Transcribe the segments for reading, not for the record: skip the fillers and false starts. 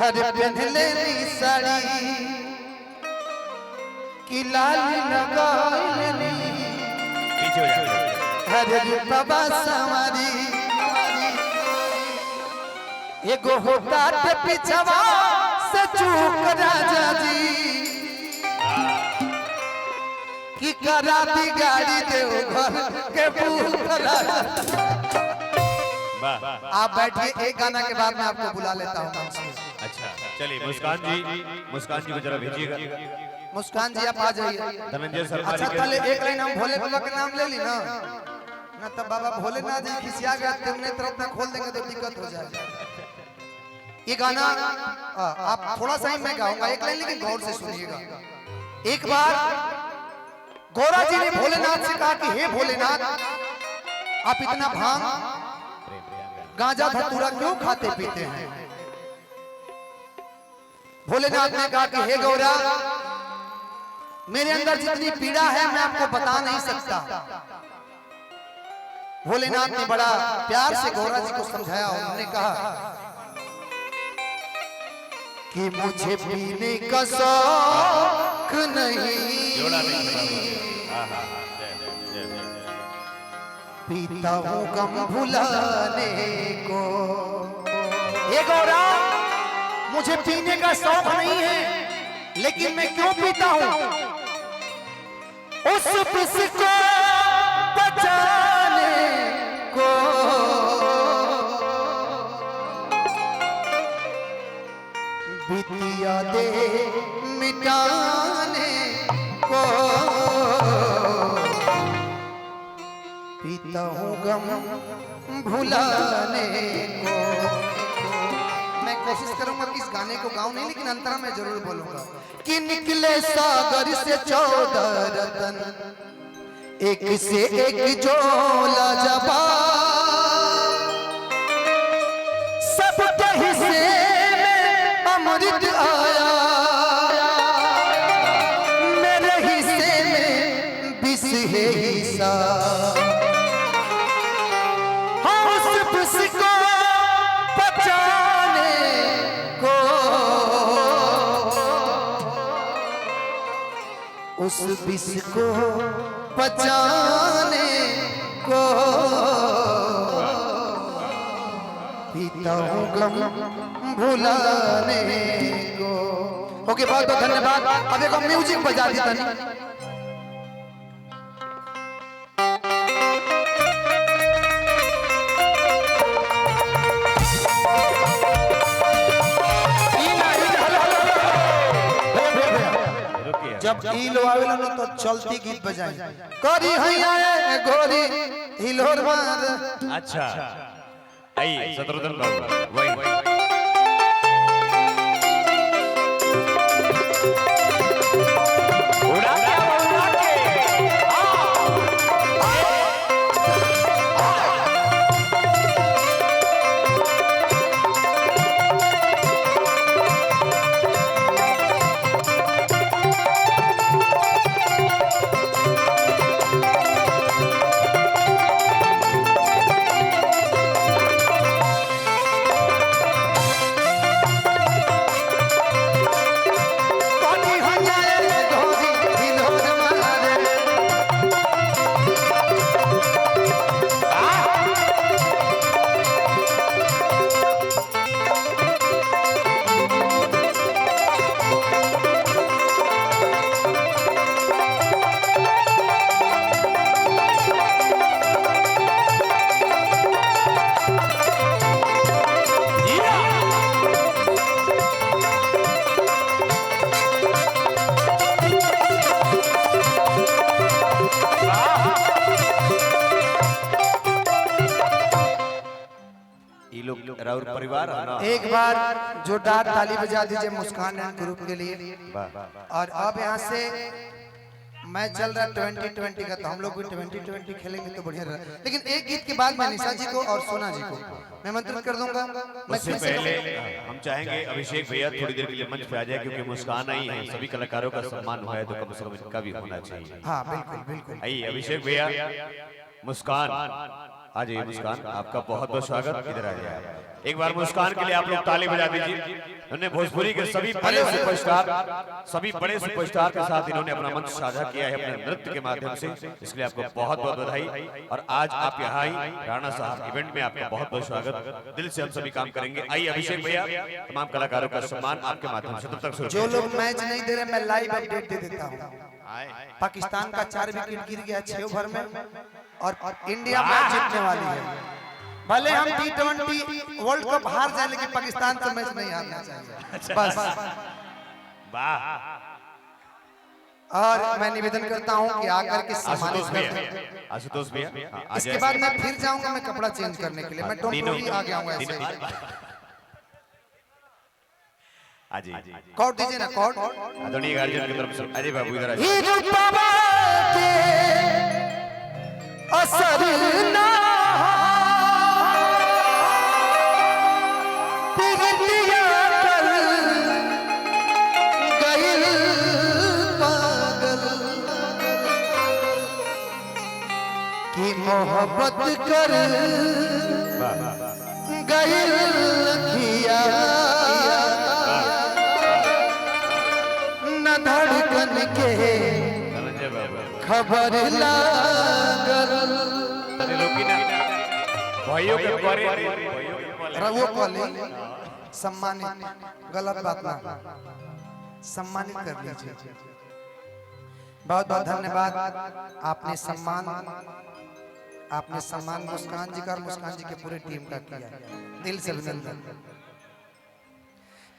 हर पहनले साड़ी की लाल लगाइले पीछे हो जाओ। हर रूपवा सवारी एगो होता थे पिछवा से चूक राजा जी की करा दी गाड़ी देव घर के पूरा। आप बैठिए, एक गाना के बाद मैं आपको बुला लेता हूँ। अच्छा चलिए मुस्कान जी को जरा भेजिएगा। मुस्कान जी आप आ जाइए। धनंजय सर अच्छा पहले एक लाइन हम भोले बाबा का नाम ले ली ना, ना तब बाबा भोलेनाथ जी खिसिया गया, तुमने तरफ ना खोल देंगे तो दिक्कत हो जाएगी। ये गाना आप थोड़ा सा ही मैं गाऊंगा, एक लाइन लेकिन गौर से सुनिएगा। एक बार गौरा जी ने भोलेनाथ से कहा कि हे भोलेनाथ, आप इतना भांग गांजा धतूरा क्यों खाते पीते हैं? भोलेनाथ ने कहा कि हे गौरा, मेरे अंदर जितनी पीड़ा है मैं आपको बता नहीं सकता। भोलेनाथ ने बड़ा प्यार से गौरा जी को समझाया। उन्होंने कहा कि मुझे पीने का शौक नहीं, पीता हूँ गम भुलाने को। ये गौरा, मुझे पीने का शौक नहीं है, लेकिन मैं क्यों पीता हूँ? उस पिस को बचाने को, बितिया दे मिटाने को, पीता हूँ गम भुलाने को। मैं कोशिश करूंगा कि इस गाने को गाऊं नहीं, लेकिन अंतरा में जरूर बोलूंगा कि निकले सागर से 14 रतन, एक से एक जो लाजवाब, सबके हिस्से में अमृत आया, मेरे हिस्से में विष है हिस्सा। उस विष को बचाने को, पीता हूँ गम भुलाने को। ओके, बहुत बहुत धन्यवाद। अब देखो म्यूजिक बजा दी तनी। जब ईलो आवेला न तो चलती गीत बजाई करी हैया गोरी हिलोर मार। अच्छा आई शत्रुघ्न बाबू वही उड़ा के राउर परिवार एक बार जोरदार ताली बजा दीजिए मुस्कान ग्रुप के लिए। और अब यहाँ से मैच चल रहा है 2020 का, तो हम लोग भी 2020 खेलेंगे तो बढ़िया रहा। लेकिन एक गीत के बाद मैं निशा जी को और सोना जी को मैं मंत्रित कर दूंगा। उससे पहले हम चाहेंगे अभिषेक भैया थोड़ी देर के लिए मंच पे आ जाए, क्योंकि मुस्कान आई है, सभी कलाकारों का सम्मान हुआ है तो कम से कम इनका भी होना चाहिए। हाँ बिल्कुल बिल्कुल। आइए अभिषेक भैया, मुस्कान आ जाइए मुस्कान, आपका बहुत बहुत स्वागत। इधर आ जाइए एक बार मुस्कान के लिए आप लोग ताली बजा दीजिए। उन्होंने भोजपुरी के सभी बड़े सुपरस्टार के साथ इन्होंने अपना मंच साझा किया है अपने नृत्य के माध्यम से, इसलिए आपको बहुत बहुत बधाई। और आज आप यहाँ आई राणा साहब इवेंट में, आपका बहुत बहुत स्वागत। दिल से हम सभी काम करेंगे। आइए अभिषेक भैया, तमाम कलाकारों का सम्मान आपके माध्यम से। तब तक जो लोग मैच नहीं दे रहे, मैं लाइव अपडेट दे देता हूँ। पाकिस्तान का 4 विकेट गिर गया 6 ओवर में और इंडिया मैच जीतने वाली है। भले हम T20 वर्ल्ड कप हार जाए, लेकिन पाकिस्तान से मैच नहीं हारना चाहिए बस। और मैं निवेदन करता हूं कि आकर के सम्मानित करें। आशुतोष भैया, इसके बाद मैं फिर जाऊंगा मैं कपड़ा चेंज करने के लिए। मैं डोंट आ गया हूं ऐसे। कॉर्ड दीजिए ना, कॉर्ड। आदरणीय गार्जियन की तरफ से अजय बाबू इधर आइए। असर ना पिरतिया कर गइल पागल की मोहब्बत कर गइल लखिया न धड़कन के खबर लागल। भाइयों के बारे रवो कॉलिंग सम्मानित, गलत बात ना, सम्मानित कर लीजिए। बहुत बहुत धन्यवाद। आपने सम्मान मुस्कान जी का और मुस्कान जी के पूरे टीम का किया, दिल से अभिनंदन।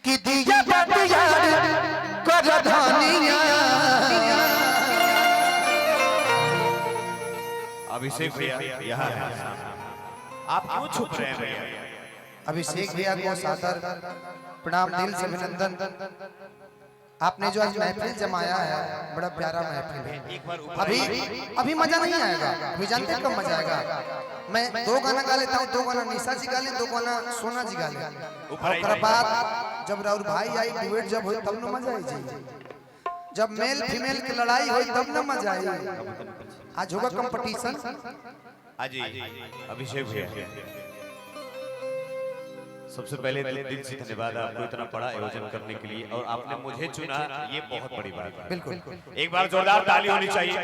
कि दिया यार कर धानिया। अभिषेक भैया यहाँ है, आप क्यों छुप रहे हैं भैया? अभिषेक भैया को सादर प्रणाम, दिल से अभिनंदन। आपने जो आज महफिल जमाया है, बड़ा प्यारा महफिल है। अभी मजा नहीं आएगा, अभी जानते कब मजा आएगा। मैं 2 गाना गा लेता हूँ, 2 गाना निशा जी गा ले, 2 गाना सोना जी गा ले। उसके बाद जब राउर भाई आई डुएट जब हुई तब न मजा आई। जब मेल फीमेल की लड़ाई हुई तब न मजा आई। आज होगा कंपटीशन। अभिषेक भैया, सबसे पहले दिल से धन्यवाद आपको इतना बड़ा आयोजन करने के लिए, और आपने मुझे चुना, ये बहुत बड़ी बात है। बिल्कुल, एक बार जोरदार ताली होनी चाहिए,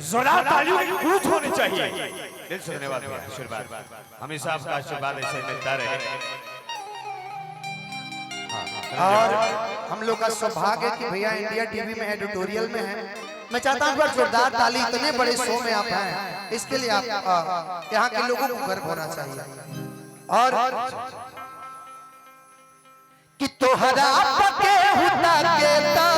जोरदार तालियों की गूंज होनी चाहिए। दिल से धन्यवाद, आशीर्वाद हमेशा आपका आशीर्वाद ऐसे मिलता रहे। और हम लोग का सौभाग्य है कि भैया इंडिया टीवी में एडिटोरियल में है। मैं चाहता हूँ जोरदार ताली, इतने बड़े शो में आप हैं, इसके लिए आप यहाँ के लोगों को गर्व होना चाहिए। और कि तोहरा पके हुता केता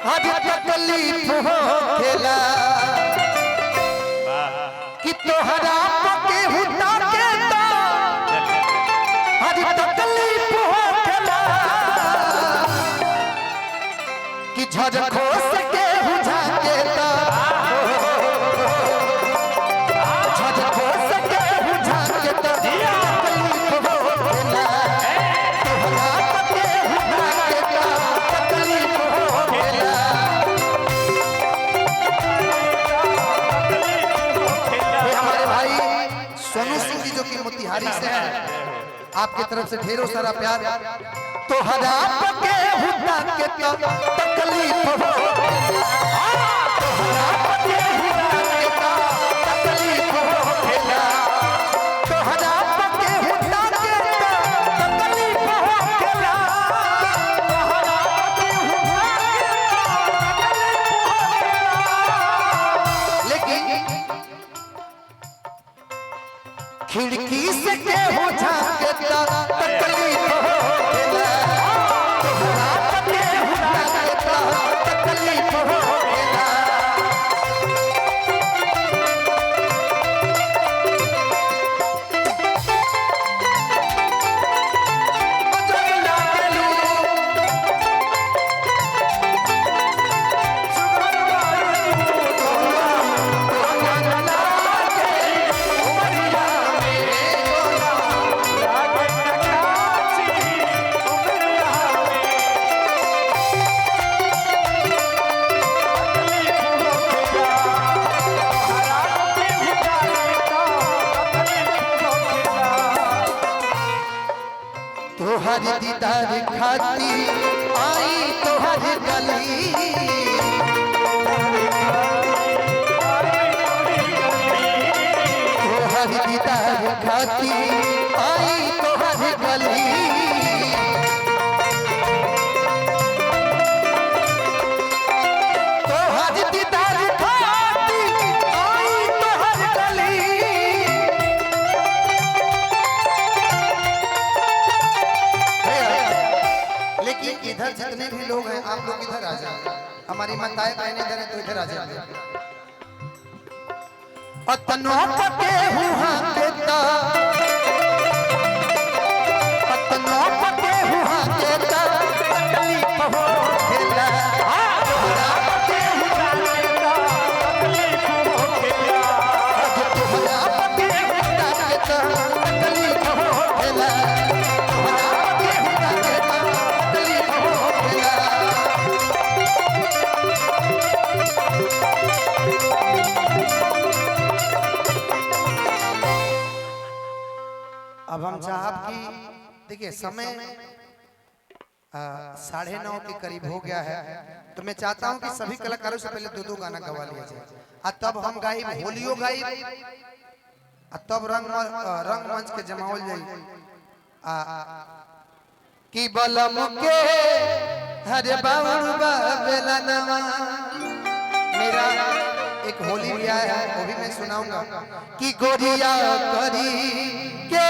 हद तकलीफ हो खेला, कि तोहरा पके हुता केता हद तकलीफ हो खेला, कि झजखो सके हुझा केता झजखो सके हुझा केता मोतिहारी से है, आपकी तरफ से ढेरों सारा प्यार। तो हरा पके हुदा के तकलीफ हो, तो हरा पके हुदा के तकलीफ हो खेला, तो हरा पके हुदा के तकलीफ हो खेला, तो हरा पके हुदा के तकलीफ हो खेला। लेकिन खिड़की से के हो झांकता तकलीफ हो खेला, तोहरा पके हुदा के तकलीफ हो खेला। तोहर दीदार खाती आई तोहर गली तोहर दीदार खाती आई तोहर गली तोहर दीदार खाती आई तोहर गली लेकिन इधर जितने भी लोग हैं आप लोग इधर आ जाए हमारी माताएं बहनें इधर हैं तो इधर आ जाए अतनो पके हुआ देता अतनो पके हुआ देता तकलीफ हो खेला तोहरा पके हुआ देता तकलीफ हो खेला तोहरा पके हुआ देता तकलीफ हो खेला तोहरा पके हुआ देता तकलीफ हो खेला अब हम चाहब कि देखिए समय 9:30 के करीब हो गया है तो मैं चाहता हूं कि सभी कलाकारों से पहले 2-2 गाना गवा लिया जाए तब हम गाई होलियो गाई तब रंग मंच के जमावल जाई कि बलम के हरे बाबा बेलनवा मेरा एक होली भी आया है वो भी मैं सुनाऊंगा कि गोरिया करी के